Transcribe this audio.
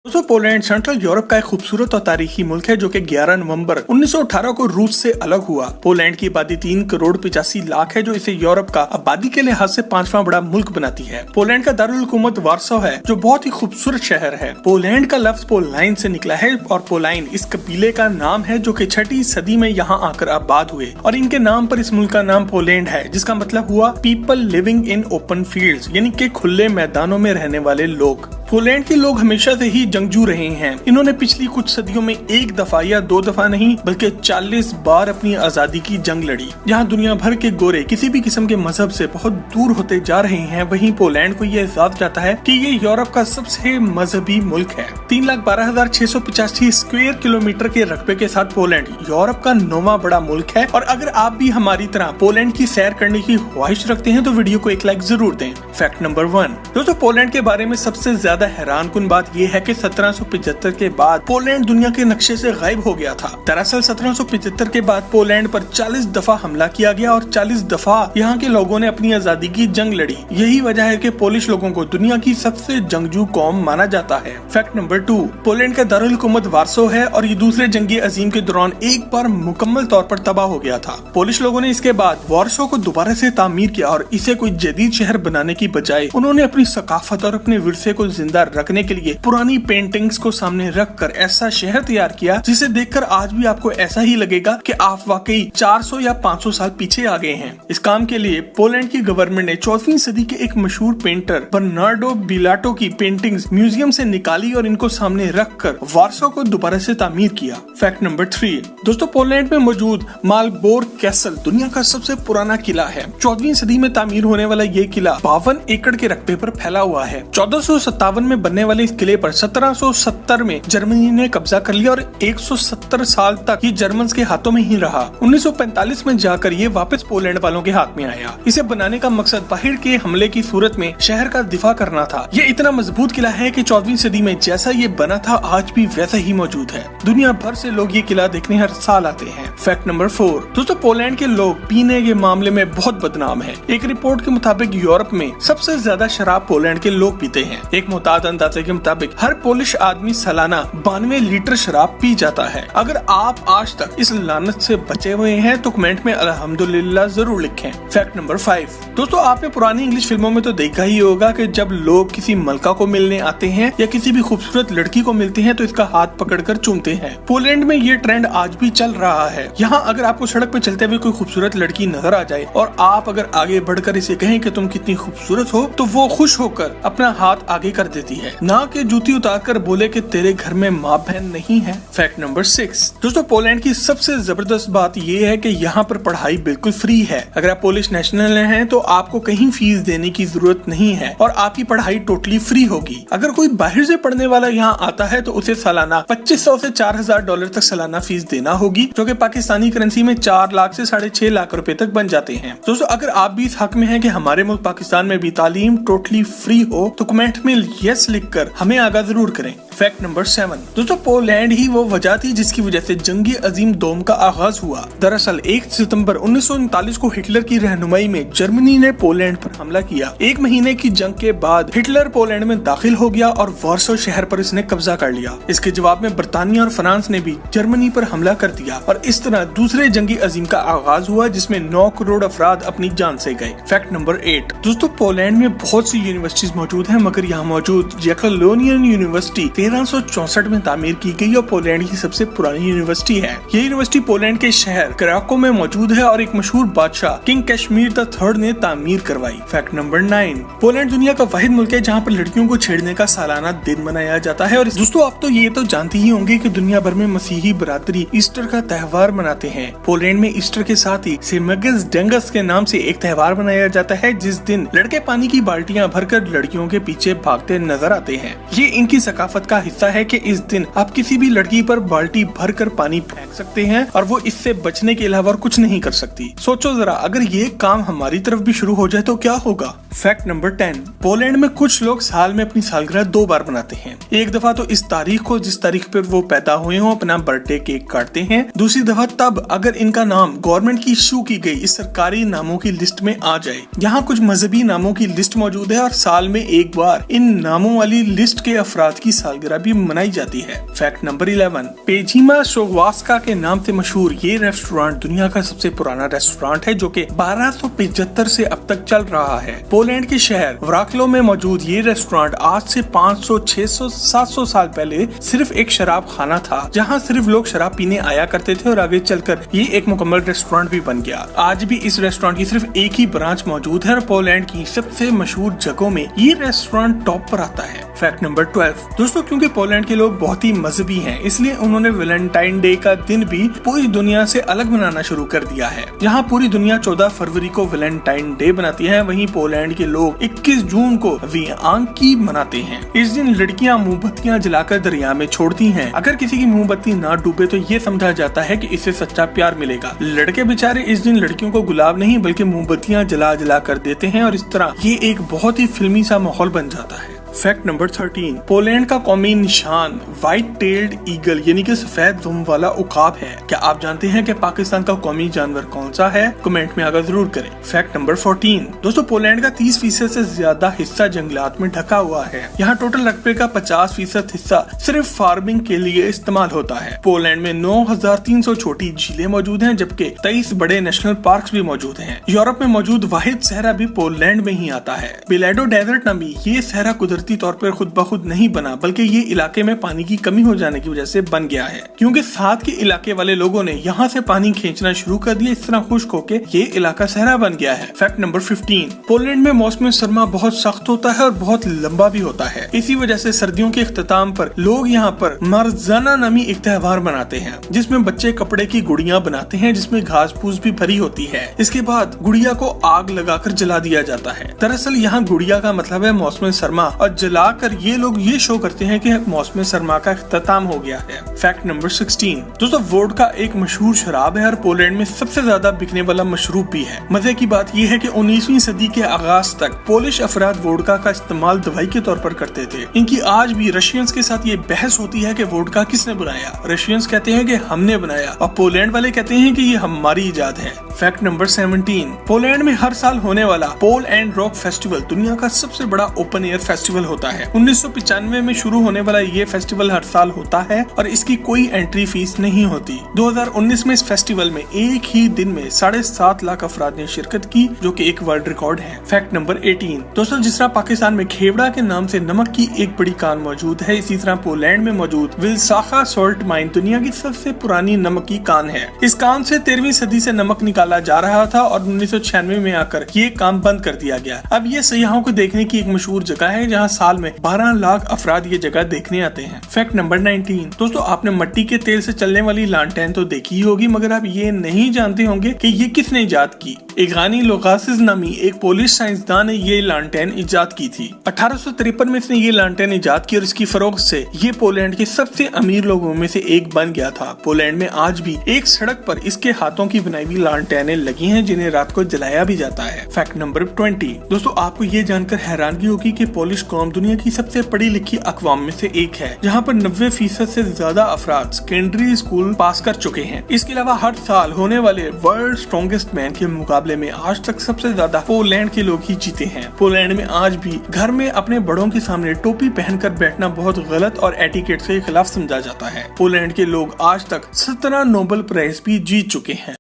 दोस्तों Poland central Europe का एक खूबसूरत और तारीखी मुल्क है जो कि 11 नवंबर 1918 को रूस से अलग हुआ। पोलैंड की आबादी 3 करोड़ 85 लाख है जो इसे यूरोप का आबादी के लिहाज से 5वां बड़ा मुल्क बनाती है। पोलैंड का दारुल हुकूमत वार्सो है जो बहुत ही खूबसूरत शहर है। पोलैंड का लफ्ज पोलाइन से निकला है और पोलाइन इस कबीले का नाम है जो कि 6वीं सदी में यहाँ आकर आबाद हुए और इनके नाम पर इस मुल्क का नाम पोलैंड है जिसका मतलब हुआ people living in open fields, यानी कि खुले मैदानों में रहने वाले लोग। पोलैंड के लोग हमेशा से ही जंगजू रहे हैं। इन्होंने पिछली कुछ सदियों में 1 दफा या 2 दफा नहीं बल्कि 40 बार अपनी आजादी की जंग लड़ी। जहां दुनिया भर के गोरे किसी भी किस्म के मजहब से बहुत दूर होते जा रहे हैं, वहीं पोलैंड को यह एहसास जाता है कि ये यूरोप का सबसे मजहबी मुल्क है। 3,12,685 स्क्वायर किलोमीटर के रकबे के साथ पोलैंड यूरोप का 9वां बड़ा मुल्क है। और अगर आप भी हमारी तरह पोलैंड की सैर करने की ख्वाहिश रखते हैं तो वीडियो को एक लाइक जरूर दें। फैक्ट नंबर 1 दोस्तों, पोलैंड के बारे में सबसे ज्यादा हैरानकुन बात यह है कि 1775 के बाद पोलैंड दुनिया के नक्शे से गायब हो गया था। दरअसल 1775 के बाद पोलैंड पर 40 दफा हमला किया गया और 40 दफा यहाँ के लोगों ने अपनी आजादी की जंग लड़ी। यही वजह है कि पोलिश लोगों को दुनिया की सबसे जंगजू कौम माना जाता है। फैक्ट नंबर 2 पोलैंड का दारुल हुकूमत वार्सो है और ये दूसरे जंगी अजीम के दौरान एक बार मुकम्मल तौर पर तबाह हो गया था। पोलिश लोगों ने इसके बाद वार्सो को दोबारा से तामीर किया और इसे कोई जदीद शहर बनाने की बजाय उन्होंने अपनी सकाफत और अपने विरसे को जिंदा रखने के लिए पुरानी पेंटिंग्स को सामने रखकर ऐसा शहर तैयार किया जिसे देखकर आज भी आपको ऐसा ही लगेगा कि आप वाकई 400 या 500 साल पीछे आ गए हैं। इस काम के लिए पोलैंड की गवर्नमेंट ने 14वीं सदी के एक मशहूर पेंटर बर्नार्डो बिलाटो की पेंटिंग्स म्यूजियम से निकाली और इनको सामने रखकर वार्सो को दोबारा से तामीर किया। फैक्ट नंबर 3 दोस्तों, पोलैंड में मौजूद मालबोर्ग कैसल दुनिया का सबसे पुराना किला है। 14वीं सदी में तामीर होने वाला ये किला 52 एकड़ के रकबे पर फैला हुआ है। 1457 में बनने वाले इस किले पर 1770 में जर्मनी ने कब्जा कर लिया और 170 साल तक ये जर्मन्स के हाथों में ही रहा। 1945 में जाकर ये वापस पोलैंड वालों के हाथ में आया। इसे बनाने का मकसद बाहर के हमले की सूरत में शहर का दिफा करना था। ये इतना मजबूत किला है कि 14वीं सदी में जैसा ये बना था आज भी वैसा ही मौजूद है। दुनिया भर से लोग ये किला देखने हर साल आते हैं। फैक्ट नंबर 4 दोस्तों, पोलैंड के लोग पीने के मामले में बहुत बदनाम है। एक रिपोर्ट के मुताबिक यूरोप में सबसे ज्यादा शराब पोलैंड के लोग पीते हैं। एक मुताद अंदाजे के मुताबिक हर पोलिश आदमी सालाना 92 लीटर शराब पी जाता है। अगर आप आज तक इस लानत से बचे हुए हैं तो कमेंट में अल्हम्दुलिल्लाह जरूर लिखें। फैक्ट नंबर 5 दोस्तों, आपने पुरानी इंग्लिश फिल्मों में तो देखा ही होगा कि जब लोग किसी मलका को मिलने आते हैं या किसी भी खूबसूरत लड़की को मिलते हैं तो इसका हाथ पकड़कर चूमते हैं। पोलैंड में ये ट्रेंड आज भी चल रहा है। यहाँ अगर आपको सड़क पे चलते हुए कोई खूबसूरत लड़की नजर आ जाए और आप अगर आगे बढ़कर इसे कहें कि तुम कितनी खूबसूरत हो तो वो खुश होकर अपना हाथ आगे कर देती है, ना कि जूती उतार कर बोले कि तेरे घर में माँ बहन नहीं है। फैक्ट नंबर 6 दोस्तों, पोलैंड की सबसे जबरदस्त बात यह है कि यहाँ पर पढ़ाई बिल्कुल फ्री है। अगर आप पोलिश नेशनल हैं तो आपको कहीं फीस देने की जरूरत नहीं है और आपकी पढ़ाई टोटली फ्री होगी। अगर कोई बाहर से पढ़ने वाला यहाँ आता है तो उसे सालाना 2500 से 4000 डॉलर तक सालाना फीस देना होगी, जो कि पाकिस्तानी करेंसी में 4 लाख से 6.5 लाख रुपए तक बन जाते हैं। दोस्तों, अगर आप भी इस हक में हैं कि हमारे मुल्क पाकिस्तान में भी तालीम टोटली फ्री हो तो कमेंट में यस लिखकर हमें आगाह जरूर करें। फैक्ट नंबर 7 दोस्तों, पोलैंड ही वो वजह थी जिसकी वजह से जंगी अजीम दोम का आगाज हुआ। दरअसल 1 सितंबर 1939 को हिटलर की रहनुमाई में जर्मनी ने पोलैंड पर हमला किया। 1 महीने की जंग के बाद हिटलर पोलैंड में दाखिल हो गया और वार्सो शहर पर इसने कब्जा कर लिया। इसके जवाब में बर्तानिया और फ्रांस ने भी जर्मनी पर हमला कर दिया और इस तरह दूसरे जंगी अजीम का आगाज हुआ जिसमें 9 करोड़ अफराद अपनी जान से गए। फैक्ट नंबर 8 दोस्तों, पोलैंड में बहुत सी यूनिवर्सिटीज मौजूद है मगर यहाँ मौजूद जैकोलोनियन यूनिवर्सिटी 1364 में तामीर की गई और पोलैंड की सबसे पुरानी यूनिवर्सिटी है। ये यूनिवर्सिटी पोलैंड के शहर कराको में मौजूद है और एक मशहूर बादशाह किंग कैशमीर द थर्ड ने तामीर करवाई। फैक्ट नंबर 9 पोलैंड दुनिया का वाहिद मुल्क है जहाँ पर लड़कियों को छेड़ने का सालाना दिन मनाया जाता है। और दोस्तों, आप तो ये तो जानते ही होंगे कि दुनिया भर में मसीही बरादरी ईस्टर का त्योहार मनाते हैं। पोलैंड में ईस्टर के साथ ही सिमगस डेंगस के नाम से एक त्योहार मनाया जाता है जिस दिन लड़के पानी की बाल्टियां भरकर लड़कियों के पीछे भागते नजर आते हैं। ये इनकी सकाफत का हिस्सा है कि इस दिन आप किसी भी लड़की पर बाल्टी भरकर पानी फेंक सकते हैं और वो इससे बचने के अलावा कुछ नहीं कर सकती। सोचो जरा, अगर ये काम हमारी तरफ भी शुरू हो जाए तो क्या होगा। फैक्ट नंबर 10 पोलैंड में कुछ लोग साल में अपनी सालगिरह 2 बार मनाते हैं। एक दफा तो इस तारीख को जिस तारीख पर वो पैदा हुए हों अपना बर्थडे केक काटते हैं। दूसरी दफा तब अगर इनका नाम गवर्नमेंट की इशू की गई इस सरकारी नामों की लिस्ट में आ जाए। यहाँ कुछ मजहबी नामों नामों की लिस्ट मौजूद है और साल में एक बार इन नामों वाली लिस्ट के अफराद की सालगिरह भी मनाई जाती है। फैक्ट नंबर 11, पेजिमा शोवास्का के नाम से मशहूर ये रेस्टोरेंट दुनिया का सबसे पुराना रेस्टोरेंट है जो कि 1275 से अब तक चल रहा है। पोलैंड के शहर व्राक्लो में मौजूद ये रेस्टोरेंट आज से 500, 600, 700 साल पहले सिर्फ एक शराब खाना था जहाँ सिर्फ लोग शराब पीने आया करते थे और आगे चलकर ये एक मुकम्मल रेस्टोरेंट भी बन गया। आज भी इस रेस्टोरेंट की सिर्फ एक ही ब्रांच मौजूद है और पोलैंड की सबसे मशहूर जगहों में ये रेस्टोरेंट टॉप पर आता है। फैक्ट नंबर 12, दोस्तों क्योंकि पोलैंड के लोग बहुत ही मजहबी हैं, इसलिए उन्होंने वैलेंटाइन डे का दिन भी पूरी दुनिया से अलग मनाना शुरू कर दिया है। जहां पूरी दुनिया 14 फरवरी को वैलेंटाइन डे मनाती है, वहीं पोलैंड के लोग 21 जून को वियांकी मनाते हैं। इस दिन लड़कियां मोमबत्तियां जलाकर दरिया में छोड़ती हैं। अगर किसी की मोमबत्ती ना डूबे तो ये समझा जाता है कि इससे सच्चा प्यार मिलेगा। लड़के बेचारे इस दिन लड़कियों को गुलाब नहीं बल्कि मोमबत्तियां जला जला कर देते हैं और इस तरह ये एक बहुत ही फिल्मी सा माहौल बन जाता है। फैक्ट नंबर 13, पोलैंड का कौमी निशान व्हाइट टेल्ड ईगल यानी कि सफेद दुम वाला उकाब है। क्या आप जानते हैं कि पाकिस्तान का कौमी जानवर कौन सा है? कमेंट में आकर जरूर करें। फैक्ट नंबर 14, दोस्तों पोलैंड का 30% से ज्यादा हिस्सा जंगलात में ढका हुआ है। यहाँ टोटल रकबे का 50% हिस्सा सिर्फ फार्मिंग के लिए इस्तेमाल होता है। पोलैंड में 9300 छोटी झीलें मौजूद हैं जबकि 23 बड़े नेशनल पार्क भी मौजूद हैं। यूरोप में मौजूद वाहिद सहरा भी पोलैंड में ही आता है। बिलेडो डेजर्ट नामी ये सहरा कुदरती तौर पर खुद ब खुद नहीं बना बल्कि ये इलाके में पानी की कमी हो जाने की वजह से बन गया है, क्योंकि साथ के इलाके वाले लोगों ने यहाँ से पानी खींचना शुरू कर दिया। इस तरह खुश्क होके ये इलाका सहरा बन गया है। फैक्ट नंबर 15, पोलैंड में मौसम सरमा बहुत सख्त होता है और बहुत लंबा भी होता है। इसी वजह से सर्दियों के इख्तिताम पर लोग यहाँ पर मरजाना नामी एक त्योहार मनाते हैं जिसमें बच्चे कपड़े की गुड़िया बनाते हैं जिसमें घास फूस भी भरी होती है। इसके बाद गुड़िया को आग लगाकर जला दिया जाता है। दरअसल यहाँ गुड़िया का मतलब है मौसम सरमा और जलाकर ये लोग ये शो करते हैं कि मौसम सरमा का इख्तिताम हो गया है। फैक्ट नंबर 16, दोस्तों वोडका एक मशहूर शराब है और पोलैंड में सबसे ज्यादा बिकने वाला मशरूब भी है। मजे की बात यह है कि 19वीं सदी के आगाज तक पोलिश अफराद वोडका का इस्तेमाल दवाई के तौर पर करते थे। इनकी आज भी रशियंस के साथ ये बहस होती है कि वोडका किसने बनाया। रशियंस कहते हैं कि हमने बनाया और पोलैंड वाले कहते हैं कि ये हमारी इजाद है। फैक्ट नंबर 17, पोलैंड में हर साल होने वाला पोल एंड रॉक फेस्टिवल दुनिया का सबसे बड़ा ओपन एयर फेस्टिवल होता है। 1995 में शुरू होने वाला ये फेस्टिवल हर साल होता है और इसकी कोई एंट्री फीस नहीं होती। 2019 में इस फेस्टिवल में एक ही दिन में 7.5 लाख अफराद ने शिरकत की, जो कि एक वर्ल्ड रिकॉर्ड है। फैक्ट नंबर 18, दोस्तों जिस तरह पाकिस्तान में खेवड़ा के नाम से नमक की एक बड़ी कान मौजूद है, इसी तरह पोलैंड में मौजूद विल्साखा सॉल्ट माइन दुनिया की सबसे पुरानी नमक की कान है। इस कान से 13वीं सदी से नमक निकाला जा रहा था और 1996 में आकर ये काम बंद कर दिया गया। अब ये सयाहों को देखने की एक मशहूर जगह है जहाँ साल में 12 लाख अफराद ये जगह देखने आते हैं। फैक्ट नंबर 19, दोस्तों आपने मिट्टी के तेल से चलने वाली लालटेन तो देखी ही होगी, मगर आप ये नहीं जानते होंगे कि ये किसने इजाद की। इगानी लोगासिस नामी एक पोलिश साइंसदान ने ये लालटेन इजाद की थी। 1853 में इसने ये लालटेन इजाद की और इसकी फरोख्त से ये पोलैंड के सबसे अमीर लोगों में से एक बन गया था। पोलैंड में आज भी एक सड़क पर इसके हाथों की बनाई हुई लालटेनें लगी हैं जिन्हें रात को जलाया भी जाता है। फैक्ट नंबर 20, दोस्तों आपको ये जानकर हैरानगी होगी कि पोलिश कौम दुनिया की सबसे पढ़ी लिखी अक़वाम में से एक है, जहाँ पर 90% से ज्यादा अफराद सेकेंडरी स्कूल पास कर चुके हैं। इसके अलावा हर साल होने वाले वर्ल्ड स्ट्रॉन्गेस्ट मैन के मुकाबले में आज तक सबसे ज्यादा पोलैंड के लोग ही जीते हैं। पोलैंड में आज भी घर में अपने बड़ों के सामने टोपी पहनकर बैठना बहुत गलत और एटिकेट के खिलाफ समझा जाता है। पोलैंड के लोग आज तक 17 नोबेल प्राइज भी जीत चुके हैं।